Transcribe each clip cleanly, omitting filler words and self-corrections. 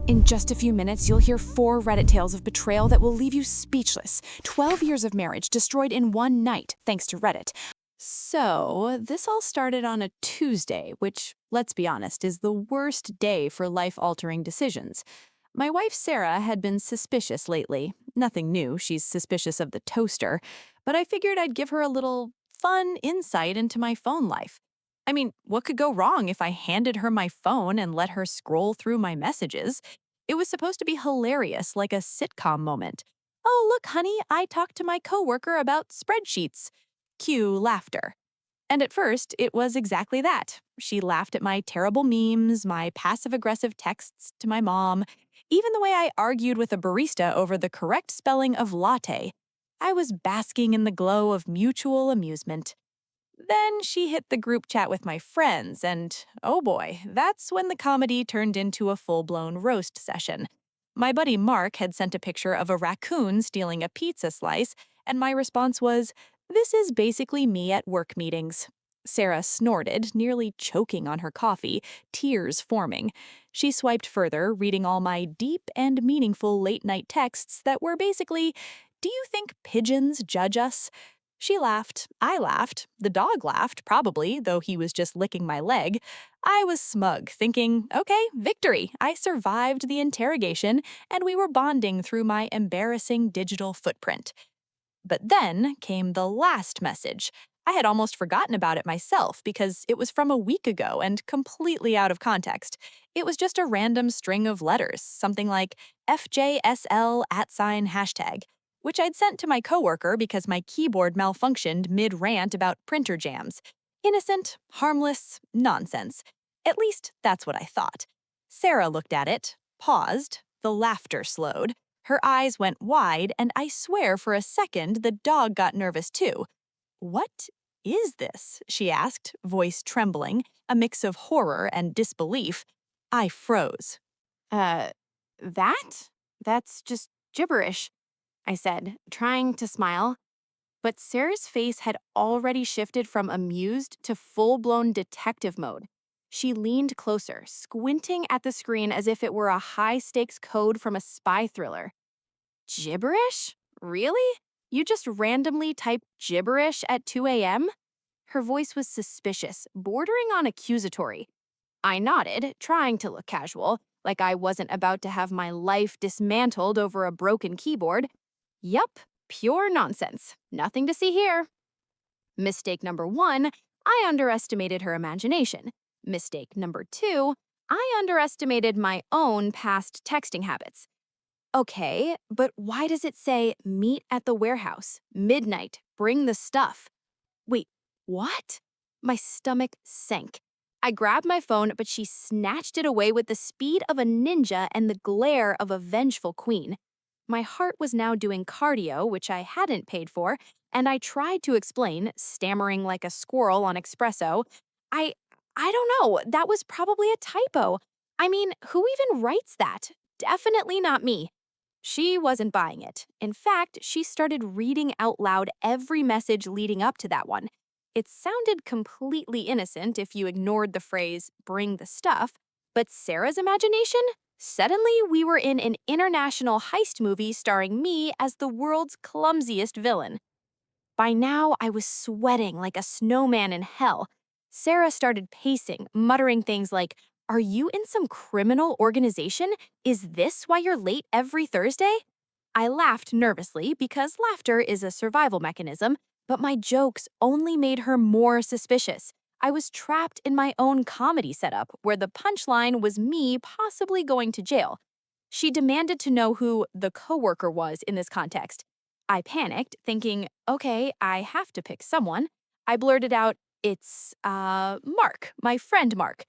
In just a few minutes, you'll hear 4 Reddit tales of betrayal that will leave you speechless. 12 years of marriage destroyed in one night, thanks to Reddit. So, this all started on a Tuesday, which, let's be honest, is the worst day for life-altering decisions. My wife Sarah had been suspicious lately. Nothing new, she's suspicious of the toaster. But I figured I'd give her a little fun insight into my phone life. I mean, what could go wrong if I handed her my phone and let her scroll through my messages? It was supposed to be hilarious, like a sitcom moment. Oh, look, honey, I talked to my coworker about spreadsheets. Cue laughter. And at first, it was exactly that. She laughed at my terrible memes, my passive-aggressive texts to my mom, even the way I argued with a barista over the correct spelling of latte. I was basking in the glow of mutual amusement. Then she hit the group chat with my friends, and oh boy, that's when the comedy turned into a full-blown roast session. My buddy Mark had sent a picture of a raccoon stealing a pizza slice, and my response was, "This is basically me at work meetings." Sarah snorted, nearly choking on her coffee, tears forming. She swiped further, reading all my deep and meaningful late-night texts that were basically, "Do you think pigeons judge us?" She laughed, I laughed, the dog laughed, probably, though he was just licking my leg. I was smug, thinking, okay, victory, I survived the interrogation, and we were bonding through my embarrassing digital footprint. But then came the last message. I had almost forgotten about it myself because it was from a week ago and completely out of context. It was just a random string of letters, something like FJSL @#, which I'd sent to my coworker because my keyboard malfunctioned mid-rant about printer jams. Innocent, harmless, nonsense. At least that's what I thought. Sarah looked at it, paused, the laughter slowed. Her eyes went wide, and I swear for a second the dog got nervous too. "What is this?" she asked, voice trembling, a mix of horror and disbelief. I froze. Uh, that? That's just gibberish, I said, trying to smile. But Sarah's face had already shifted from amused to full blown detective mode. She leaned closer, squinting at the screen as if it were a high stakes code from a spy thriller. Gibberish? Really? You just randomly typed gibberish at 2 a.m.? Her voice was suspicious, bordering on accusatory. I nodded, trying to look casual, like I wasn't about to have my life dismantled over a broken keyboard. Yup, pure nonsense. Nothing to see here. Mistake number one, I underestimated her imagination. Mistake number two, I underestimated my own past texting habits. Okay, but why does it say meet at the warehouse, midnight, bring the stuff? Wait, what? My stomach sank. I grabbed my phone, but she snatched it away with the speed of a ninja and the glare of a vengeful queen. My heart was now doing cardio, which I hadn't paid for, and I tried to explain, stammering like a squirrel on espresso. I I don't know, that was probably a typo. I mean, who even writes that? Definitely not me. She wasn't buying it. In fact, she started reading out loud every message leading up to that one. It sounded completely innocent if you ignored the phrase, bring the stuff, but Sarah's imagination? Suddenly, we were in an international heist movie starring me as the world's clumsiest villain. By now, I was sweating like a snowman in hell. Sarah started pacing, muttering things like, "Are you in some criminal organization? Is this why you're late every Thursday?" I laughed nervously because laughter is a survival mechanism, but my jokes only made her more suspicious. I was trapped in my own comedy setup where the punchline was me possibly going to jail. She demanded to know who the coworker was in this context. I panicked, thinking, okay, I have to pick someone. I blurted out, it's, Mark, my friend Mark.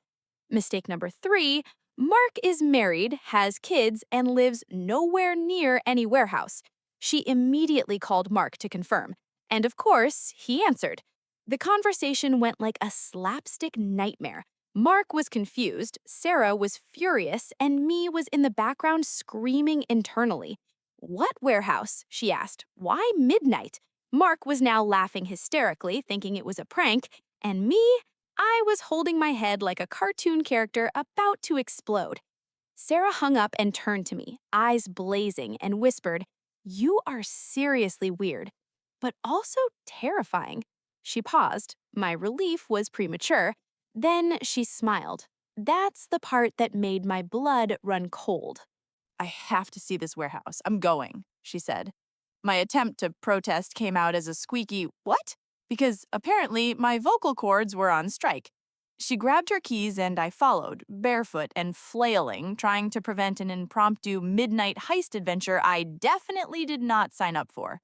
Mistake number three, Mark is married, has kids, and lives nowhere near any warehouse. She immediately called Mark to confirm. And of course, he answered. The conversation went like a slapstick nightmare. Mark was confused, Sarah was furious, and me was in the background screaming internally. "What warehouse?" she asked. "Why midnight?" Mark was now laughing hysterically, thinking it was a prank, and me? I was holding my head like a cartoon character about to explode. Sarah hung up and turned to me, eyes blazing, and whispered, "You are seriously weird, but also terrifying." She paused. My relief was premature. Then she smiled. That's the part that made my blood run cold. "I have to see this warehouse. I'm going," she said. My attempt to protest came out as a squeaky, "What?" because apparently my vocal cords were on strike. She grabbed her keys and I followed, barefoot and flailing, trying to prevent an impromptu midnight heist adventure I definitely did not sign up for.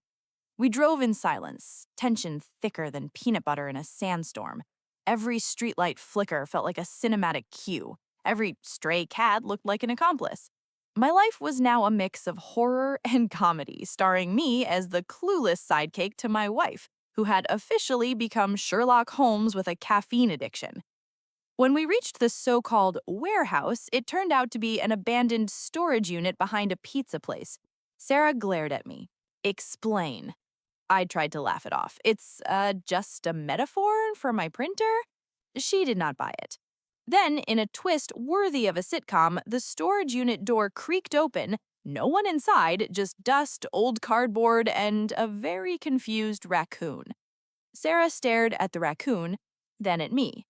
We drove in silence, tension thicker than peanut butter in a sandstorm. Every streetlight flicker felt like a cinematic cue. Every stray cat looked like an accomplice. My life was now a mix of horror and comedy, starring me as the clueless sidekick to my wife, who had officially become Sherlock Holmes with a caffeine addiction. When we reached the so-called warehouse, it turned out to be an abandoned storage unit behind a pizza place. Sarah glared at me. "Explain." I tried to laugh it off. "It's just a metaphor for my printer?" She did not buy it. Then, in a twist worthy of a sitcom, the storage unit door creaked open, no one inside, just dust, old cardboard, and a very confused raccoon. Sarah stared at the raccoon, then at me.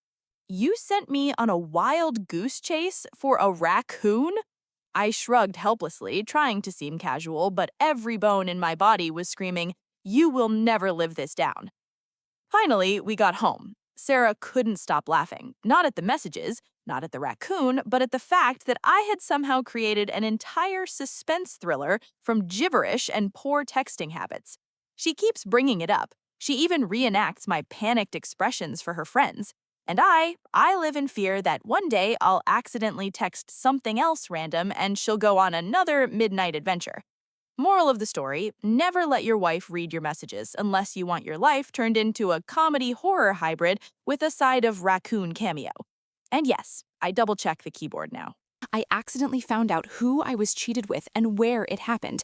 "You sent me on a wild goose chase for a raccoon?" I shrugged helplessly, trying to seem casual, but every bone in my body was screaming, "You will never live this down." Finally, we got home. Sarah couldn't stop laughing, not at the messages, not at the raccoon, but at the fact that I had somehow created an entire suspense thriller from gibberish and poor texting habits. She keeps bringing it up. She even reenacts my panicked expressions for her friends. And I live in fear that one day I'll accidentally text something else random and she'll go on another midnight adventure. Moral of the story, never let your wife read your messages unless you want your life turned into a comedy horror hybrid with a side of raccoon cameo. And yes, I double-check the keyboard now. I accidentally found out who I was cheated with and where it happened.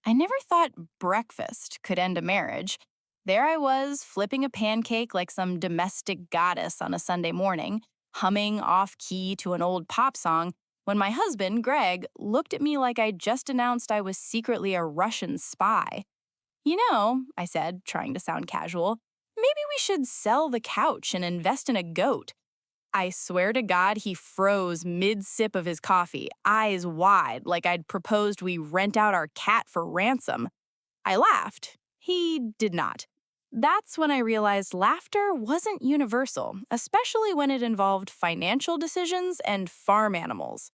I never thought breakfast could end a marriage. There I was, flipping a pancake like some domestic goddess on a Sunday morning, humming off-key to an old pop song, when my husband, Greg, looked at me like I'd just announced I was secretly a Russian spy. "You know," I said, trying to sound casual, "maybe we should sell the couch and invest in a goat." I swear to God, he froze mid-sip of his coffee, eyes wide, like I'd proposed we rent out our cat for ransom. I laughed. He did not. That's when I realized laughter wasn't universal, especially when it involved financial decisions and farm animals.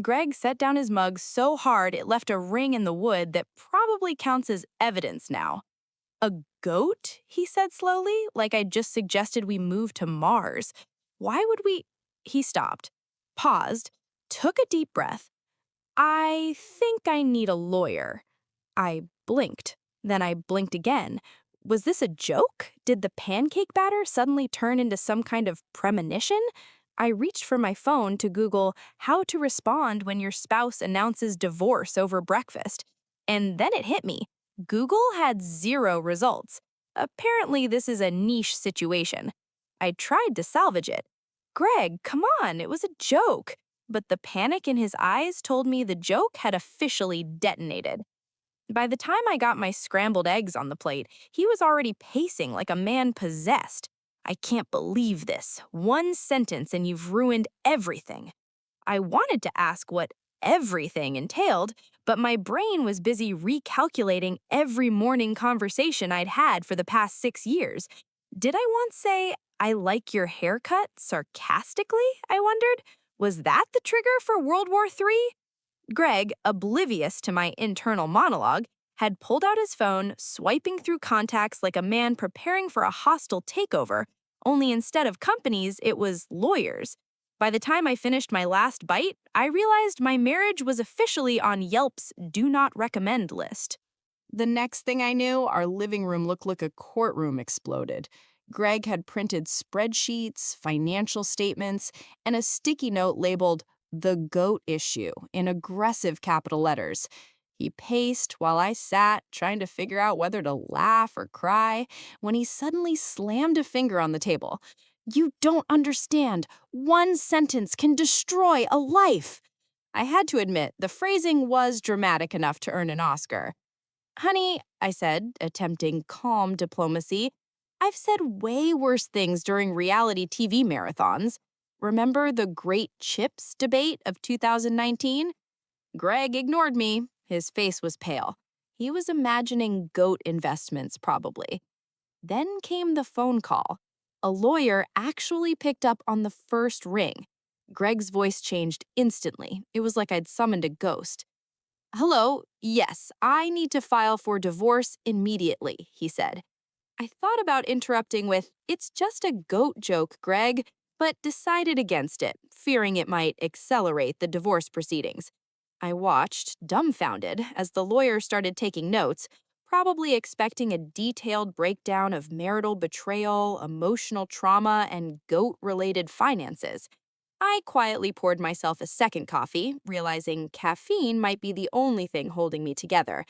Greg set down his mug so hard it left a ring in the wood that probably counts as evidence now. "A goat?" he said slowly, like I'd just suggested we move to Mars. "Why would we—" He stopped, paused, took a deep breath. "I think I need a lawyer." I blinked. Then I blinked again. Was this a joke? Did the pancake batter suddenly turn into some kind of premonition? I reached for my phone to Google how to respond when your spouse announces divorce over breakfast. And then it hit me. Google had 0 results. Apparently, this is a niche situation. I tried to salvage it. "Greg, come on, it was a joke." But the panic in his eyes told me the joke had officially detonated. By the time I got my scrambled eggs on the plate, he was already pacing like a man possessed. "I can't believe this. One sentence and you've ruined everything." I wanted to ask what everything entailed, but my brain was busy recalculating every morning conversation I'd had for the past 6 years. Did I once say, "I like your haircut," sarcastically, I wondered? Was that the trigger for World War III? Greg, oblivious to my internal monologue, had pulled out his phone, swiping through contacts like a man preparing for a hostile takeover, only instead of companies, it was lawyers. By the time I finished my last bite, I realized my marriage was officially on Yelp's Do Not Recommend list. The next thing I knew, our living room looked like a courtroom exploded. Greg had printed spreadsheets, financial statements, and a sticky note labeled "The Goat Issue" in aggressive capital letters. He paced while I sat, trying to figure out whether to laugh or cry, when he suddenly slammed a finger on the table. "You don't understand. One sentence can destroy a life." I had to admit, the phrasing was dramatic enough to earn an Oscar. Honey, I said, attempting calm diplomacy, I've said way worse things during reality TV marathons. Remember the Great Chips debate of 2019? Greg ignored me. His face was pale. He was imagining goat investments, probably. Then came the phone call. A lawyer actually picked up on the first ring. Greg's voice changed instantly. It was like I'd summoned a ghost. Hello, yes, I need to file for divorce immediately, he said. I thought about interrupting with, it's just a goat joke, Greg, but decided against it, fearing it might accelerate the divorce proceedings. I watched, dumbfounded, as the lawyer started taking notes, probably expecting a detailed breakdown of marital betrayal, emotional trauma, and goat-related finances. I quietly poured myself a second coffee, realizing caffeine might be the only thing holding me together.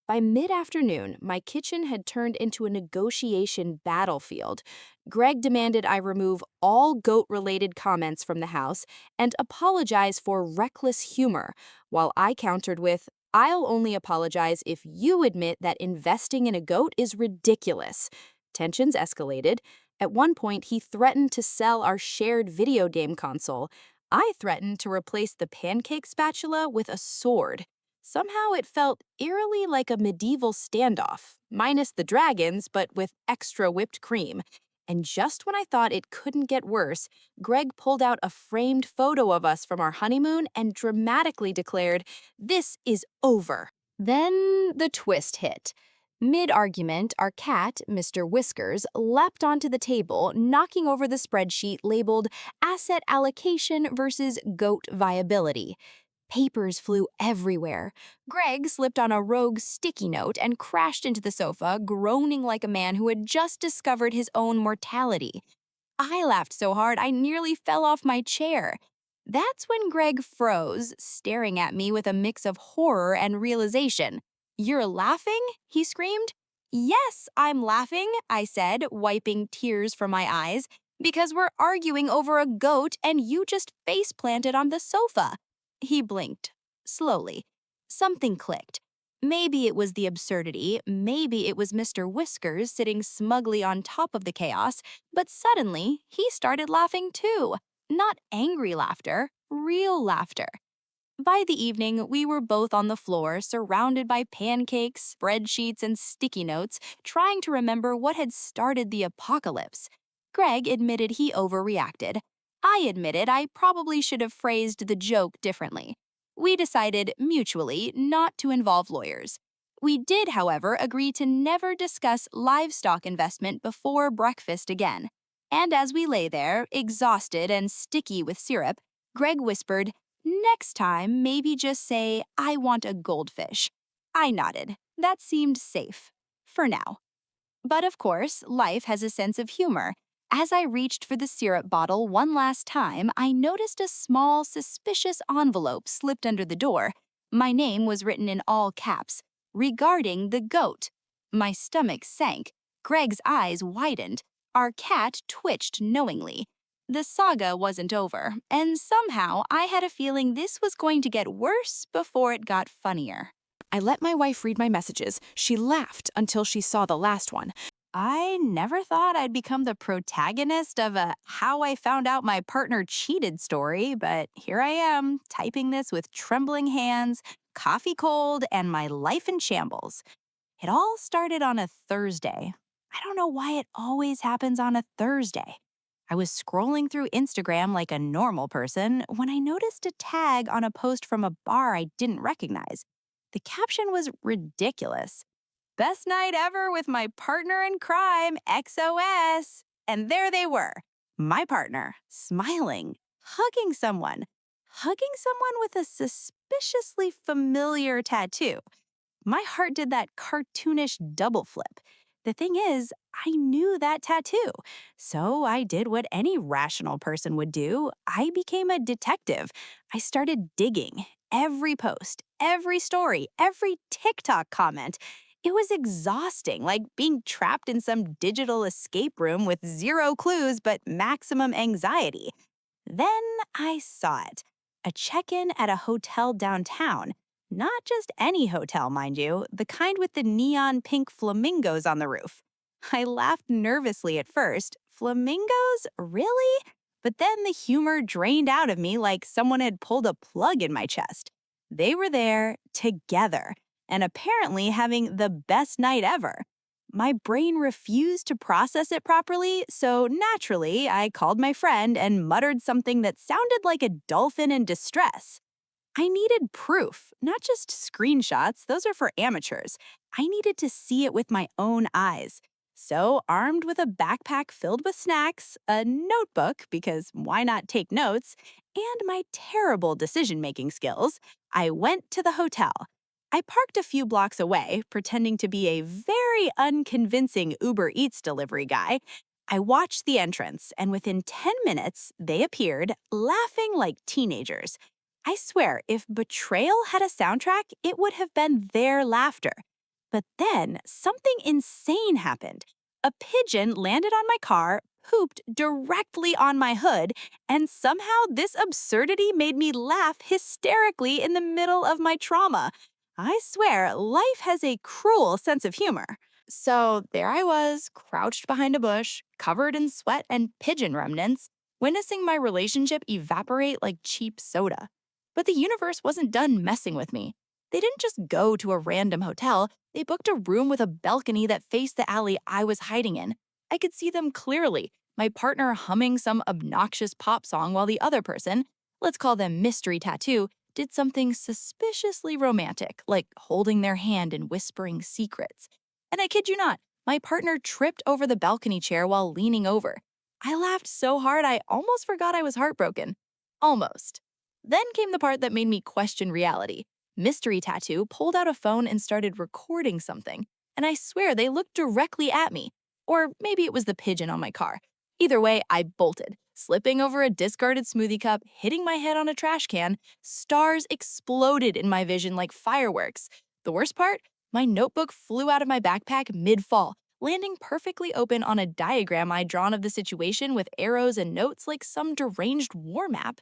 By mid-afternoon, my kitchen had turned into a negotiation battlefield. Greg demanded I remove all goat-related comments from the house and apologize for reckless humor, while I countered with, I'll only apologize if you admit that investing in a goat is ridiculous. Tensions escalated. At one point, he threatened to sell our shared video game console. I threatened to replace the pancake spatula with a sword. Somehow it felt eerily like a medieval standoff, minus the dragons, but with extra whipped cream. And just when I thought it couldn't get worse, Greg pulled out a framed photo of us from our honeymoon and dramatically declared, "This is over." Then the twist hit. Mid-argument, our cat, Mr. Whiskers, leapt onto the table, knocking over the spreadsheet labeled Asset Allocation versus Goat Viability. Papers flew everywhere. Greg slipped on a rogue sticky note and crashed into the sofa, groaning like a man who had just discovered his own mortality. I laughed so hard I nearly fell off my chair. That's when Greg froze, staring at me with a mix of horror and realization. "You're laughing?" he screamed. "Yes, I'm laughing," I said, wiping tears from my eyes, "because we're arguing over a goat and you just face-planted on the sofa." He blinked, slowly. Something clicked. Maybe it was the absurdity, maybe it was Mr. Whiskers sitting smugly on top of the chaos, but suddenly he started laughing too. Not angry laughter, real laughter. By the evening, we were both on the floor, surrounded by pancakes, spreadsheets, and sticky notes, trying to remember what had started the apocalypse. Greg admitted he overreacted. I admitted I probably should have phrased the joke differently. We decided, mutually, not to involve lawyers. We did, however, agree to never discuss livestock investment before breakfast again. And as we lay there, exhausted and sticky with syrup, Greg whispered, "Next time, maybe just say, 'I want a goldfish.'" I nodded. That seemed safe. For now. But of course, life has a sense of humor. As I reached for the syrup bottle one last time, I noticed a small, suspicious envelope slipped under the door. My name was written in all caps, "Regarding the goat." My stomach sank. Greg's eyes widened. Our cat twitched knowingly. The saga wasn't over, and somehow I had a feeling this was going to get worse before it got funnier. I let my wife read my messages. She laughed until she saw the last one. I never thought I'd become the protagonist of a how I found out my partner cheated story, but here I am, typing this with trembling hands, coffee cold, and my life in shambles. It all started on a Thursday. I don't know why it always happens on a Thursday. I was scrolling through Instagram like a normal person when I noticed a tag on a post from a bar I didn't recognize. The caption was ridiculous. "Best night ever with my partner in crime, XOS." And there they were, my partner, smiling, hugging someone with a suspiciously familiar tattoo. My heart did that cartoonish double flip. The thing is, I knew that tattoo. So I did what any rational person would do. I became a detective. I started digging. Every post, every story, every TikTok comment. It was exhausting, like being trapped in some digital escape room with zero clues but maximum anxiety. Then I saw it. a check-in at a hotel downtown. Not just any hotel, mind you, the kind with the neon pink flamingos on the roof. I laughed nervously at first. Flamingos? Really? But then the humor drained out of me like someone had pulled a plug in my chest. They were there together and apparently having the best night ever. My brain refused to process it properly, so naturally, I called my friend and muttered something that sounded like a dolphin in distress. I needed proof, not just screenshots, those are for amateurs. I needed to see it with my own eyes. So, armed with a backpack filled with snacks, a notebook, because why not take notes, and my terrible decision making skills, I went to the hotel. I parked a few blocks away, pretending to be a very unconvincing Uber Eats delivery guy. I watched the entrance, and within 10 minutes, they appeared, laughing like teenagers. I swear, if Betrayal had a soundtrack, it would have been their laughter. But then, something insane happened. A pigeon landed on my car, pooped directly on my hood, and somehow this absurdity made me laugh hysterically in the middle of my trauma. I swear, life has a cruel sense of humor. So there I was, crouched behind a bush, covered in sweat and pigeon remnants, witnessing my relationship evaporate like cheap soda. But the universe wasn't done messing with me. They didn't just go to a random hotel, they booked a room with a balcony that faced the alley I was hiding in. I could see them clearly, my partner humming some obnoxious pop song while the other person, let's call them Mystery Tattoo, did something suspiciously romantic, like holding their hand and whispering secrets. And I kid you not, my partner tripped over the balcony chair while leaning over. I laughed so hard I almost forgot I was heartbroken. Almost. Then came the part that made me question reality. Mystery Tattoo pulled out a phone and started recording something, and I swear they looked directly at me. Or maybe it was the pigeon on my car. Either way, I bolted, slipping over a discarded smoothie cup, hitting my head on a trash can. Stars exploded in my vision like fireworks. The worst part? My notebook flew out of my backpack mid-fall, landing perfectly open on a diagram I'd drawn of the situation with arrows and notes like some deranged war map.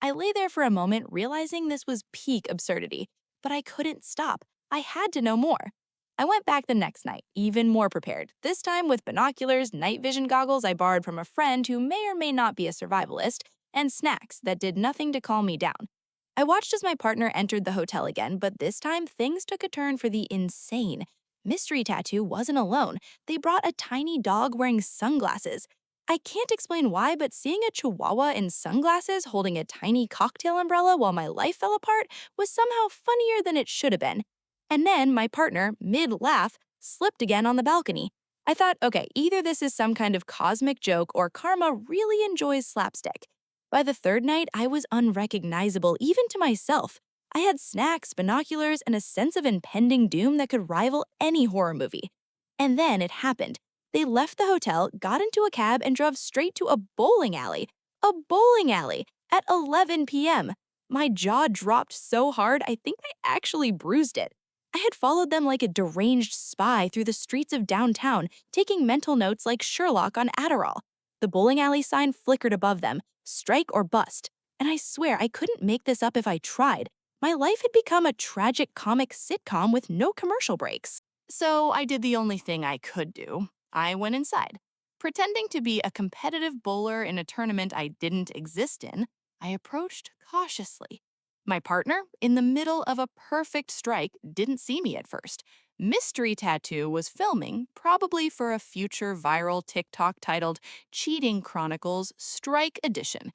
I lay there for a moment, realizing this was peak absurdity, but I couldn't stop. I had to know more. I went back the next night, even more prepared, this time with binoculars, night vision goggles I borrowed from a friend who may or may not be a survivalist, and snacks that did nothing to calm me down. I watched as my partner entered the hotel again, but this time things took a turn for the insane. Mystery Tattoo wasn't alone. They brought a tiny dog wearing sunglasses. I can't explain why, but seeing a chihuahua in sunglasses holding a tiny cocktail umbrella while my life fell apart was somehow funnier than it should have been. And then my partner, mid-laugh, slipped again on the balcony. I thought, okay, either this is some kind of cosmic joke or karma really enjoys slapstick. By the third night, I was unrecognizable even to myself. I had snacks, binoculars, and a sense of impending doom that could rival any horror movie. And then it happened. They left the hotel, got into a cab, and drove straight to a bowling alley. A bowling alley! At 11 p.m. My jaw dropped so hard, I think I actually bruised it. I had followed them like a deranged spy through the streets of downtown, taking mental notes like Sherlock on Adderall. The bowling alley sign flickered above them, strike or bust. And I swear I couldn't make this up if I tried. My life had become a tragic comic sitcom with no commercial breaks. So I did the only thing I could do. I went inside. Pretending to be a competitive bowler in a tournament I didn't exist in, I approached cautiously. My partner, in the middle of a perfect strike, didn't see me at first. Mystery Tattoo was filming, probably for a future viral TikTok titled Cheating Chronicles Strike Edition.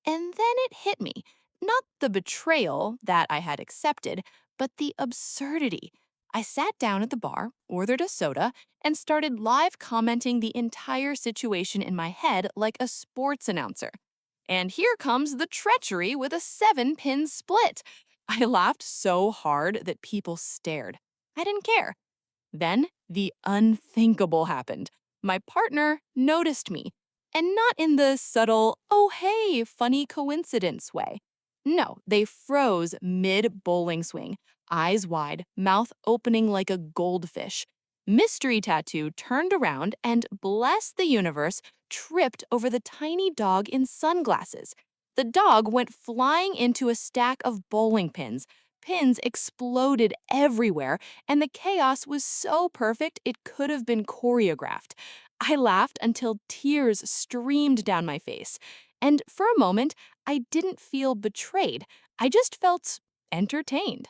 And then it hit me. Not the betrayal that I had accepted, but the absurdity. I sat down at the bar, ordered a soda, and started live commenting the entire situation in my head like a sports announcer. And here comes the treachery with a 7-pin split. I laughed so hard that people stared. I didn't care. Then the unthinkable happened. My partner noticed me, and not in the subtle, oh hey, funny coincidence way. No, they froze mid-bowling swing, eyes wide, mouth opening like a goldfish. Mystery Tattoo turned around and, bless the universe, tripped over the tiny dog in sunglasses. The dog went flying into a stack of bowling pins. Pins exploded everywhere, and the chaos was so perfect it could have been choreographed. I laughed until tears streamed down my face. And for a moment, I didn't feel betrayed. I just felt entertained.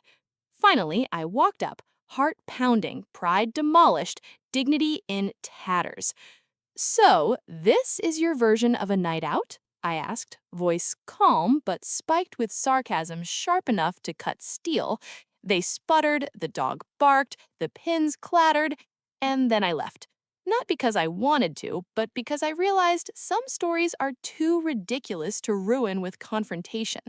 Finally, I walked up, heart pounding, pride demolished, dignity in tatters. So, this is your version of a night out? I asked, voice calm but spiked with sarcasm sharp enough to cut steel. They sputtered, the dog barked, the pins clattered, and then I left. Not because I wanted to, but because I realized some stories are too ridiculous to ruin with confrontation.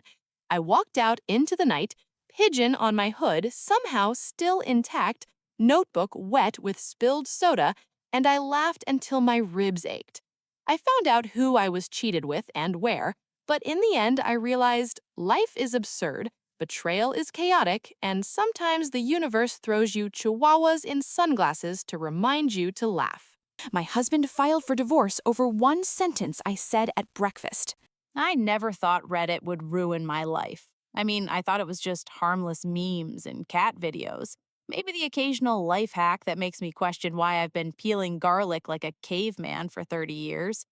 I walked out into the night, pigeon on my hood somehow still intact, notebook wet with spilled soda, and I laughed until my ribs ached. I found out who I was cheated with and where, but in the end I realized life is absurd, betrayal is chaotic, and sometimes the universe throws you chihuahuas in sunglasses to remind you to laugh. My husband filed for divorce over one sentence I said at breakfast. I never thought Reddit would ruin my life. I mean, I thought it was just harmless memes and cat videos. Maybe the occasional life hack that makes me question why I've been peeling garlic like a caveman for 30 years.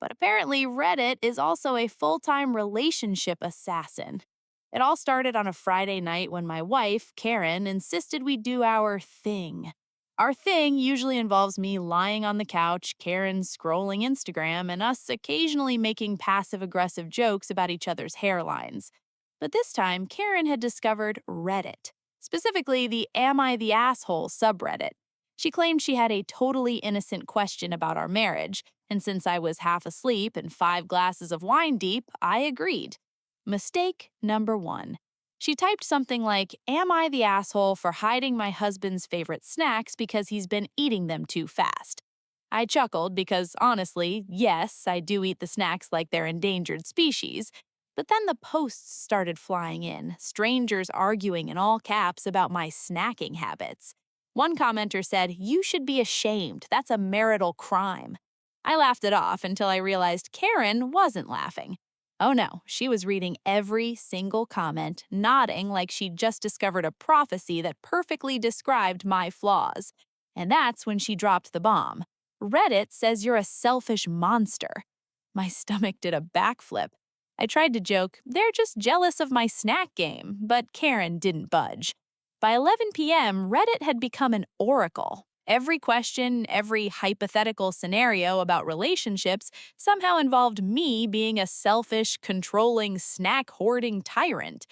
But apparently, Reddit is also a full time relationship assassin. It all started on a Friday night when my wife, Karen, insisted we do our thing. Our thing usually involves me lying on the couch, Karen scrolling Instagram, and us occasionally making passive aggressive jokes about each other's hairlines. But this time, Karen had discovered Reddit, specifically the Am I the Asshole subreddit. She claimed she had a totally innocent question about our marriage, and since I was half asleep and 5 glasses of wine deep, I agreed. Mistake number one. She typed something like, Am I the asshole for hiding my husband's favorite snacks because he's been eating them too fast? I chuckled because, honestly, yes, I do eat the snacks like they're endangered species. But then the posts started flying in, strangers arguing in all caps about my snacking habits. One commenter said, You should be ashamed. That's a marital crime. I laughed it off until I realized Karen wasn't laughing. Oh no, she was reading every single comment, nodding like she'd just discovered a prophecy that perfectly described my flaws. And that's when she dropped the bomb. Reddit says you're a selfish monster. My stomach did a backflip. I tried to joke, they're just jealous of my snack game, but Karen didn't budge. By 11 p.m., Reddit had become an oracle. Every question, every hypothetical scenario about relationships somehow involved me being a selfish, controlling, snack hoarding tyrant.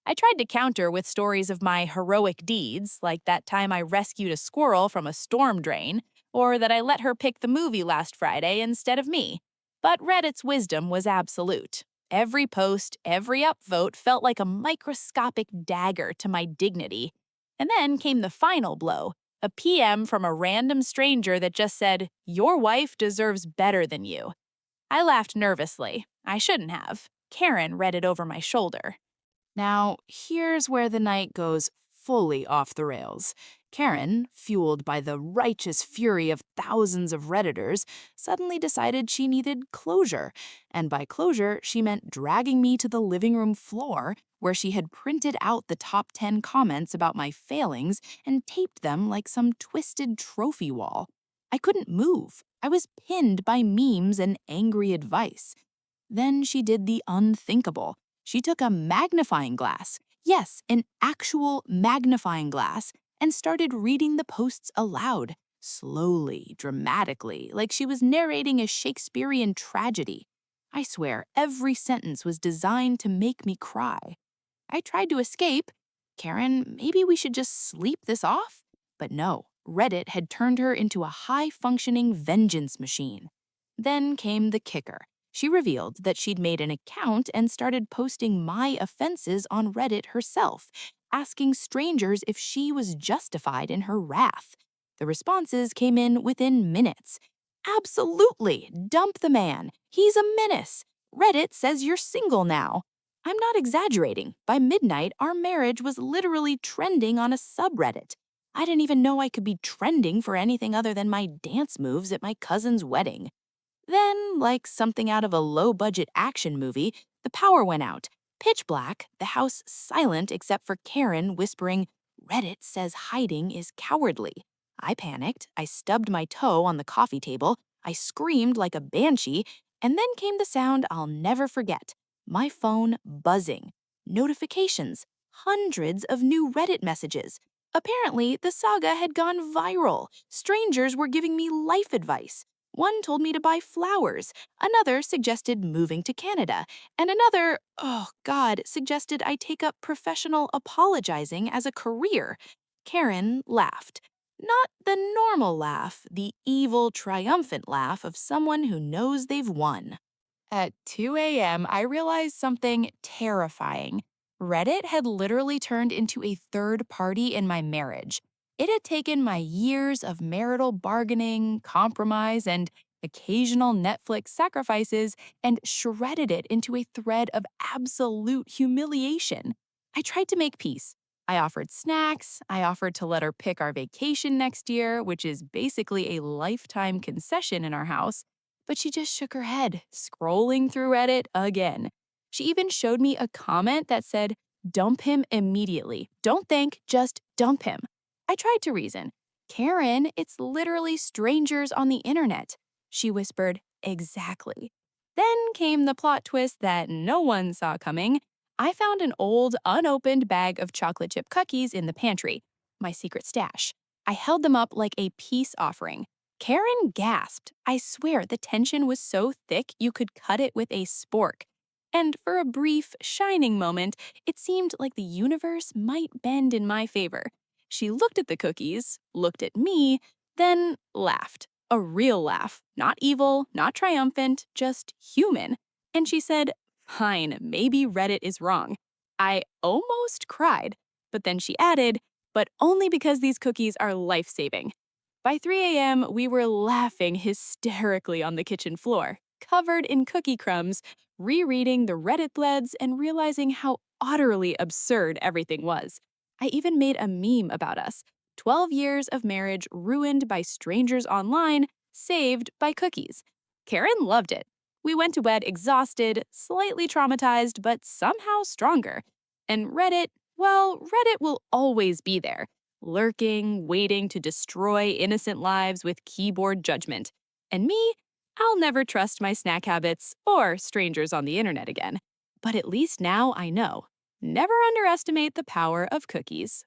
I tried to counter with stories of my heroic deeds, like that time I rescued a squirrel from a storm drain, or that I let her pick the movie last Friday instead of me. But Reddit's wisdom was absolute. Every post, every upvote felt like a microscopic dagger to my dignity. And then came the final blow. A PM from a random stranger that just said, Your wife deserves better than you. I laughed nervously. I shouldn't have. Karen read it over my shoulder. Now, here's where the night goes fully off the rails. Karen, fueled by the righteous fury of thousands of Redditors, suddenly decided she needed closure. And by closure, she meant dragging me to the living room floor, where she had printed out the top 10 comments about my failings and taped them like some twisted trophy wall. I couldn't move. I was pinned by memes and angry advice. Then she did the unthinkable. She took a magnifying glass, yes, an actual magnifying glass, and started reading the posts aloud, slowly, dramatically, like she was narrating a Shakespearean tragedy. I swear, every sentence was designed to make me cry. I tried to escape. Karen, maybe we should just sleep this off? But no, Reddit had turned her into a high-functioning vengeance machine. Then came the kicker. She revealed that she'd made an account and started posting my offenses on Reddit herself, asking strangers if she was justified in her wrath. The responses came in within minutes. Absolutely! Dump the man. He's a menace. Reddit says you're single now. I'm not exaggerating. By midnight, our marriage was literally trending on a subreddit. I didn't even know I could be trending for anything other than my dance moves at my cousin's wedding. Then, like something out of a low budget action movie, the power went out. Pitch black, the house silent except for Karen whispering, "Reddit says hiding is cowardly." I panicked. I stubbed my toe on the coffee table. I screamed like a banshee, and then came the sound I'll never forget, my phone buzzing. Notifications, hundreds of new Reddit messages. Apparently, the saga had gone viral. Strangers were giving me life advice. One told me to buy flowers, another suggested moving to Canada, and another, oh God, suggested I take up professional apologizing as a career. Karen laughed. Not the normal laugh, the evil, triumphant laugh of someone who knows they've won. At 2 a.m., I realized something terrifying. Reddit had literally turned into a third party in my marriage. It had taken my years of marital bargaining, compromise, and occasional Netflix sacrifices and shredded it into a thread of absolute humiliation. I tried to make peace. I offered snacks. I offered to let her pick our vacation next year, which is basically a lifetime concession in our house. But she just shook her head, scrolling through Reddit again. She even showed me a comment that said, "Dump him immediately. Don't think, just dump him." I tried to reason. "Karen, it's literally strangers on the internet." She whispered, "Exactly." Then came the plot twist that no one saw coming. I found an old, unopened bag of chocolate chip cookies in the pantry, my secret stash. I held them up like a peace offering. Karen gasped. I swear the tension was so thick you could cut it with a spork. And for a brief, shining moment, it seemed like the universe might bend in my favor. She looked at the cookies, looked at me, then laughed. A real laugh. Not evil, not triumphant, just human. And she said, "Fine, maybe Reddit is wrong." I almost cried, but then she added, "But only because these cookies are life-saving." By 3 a.m., we were laughing hysterically on the kitchen floor, covered in cookie crumbs, rereading the Reddit threads and realizing how utterly absurd everything was. I even made a meme about us. 12 years of marriage ruined by strangers online, saved by cookies. Karen loved it. We went to bed exhausted, slightly traumatized, but somehow stronger. And Reddit, well, Reddit will always be there, lurking, waiting to destroy innocent lives with keyboard judgment. And me, I'll never trust my snack habits or strangers on the internet again. But at least now I know. Never underestimate the power of cookies.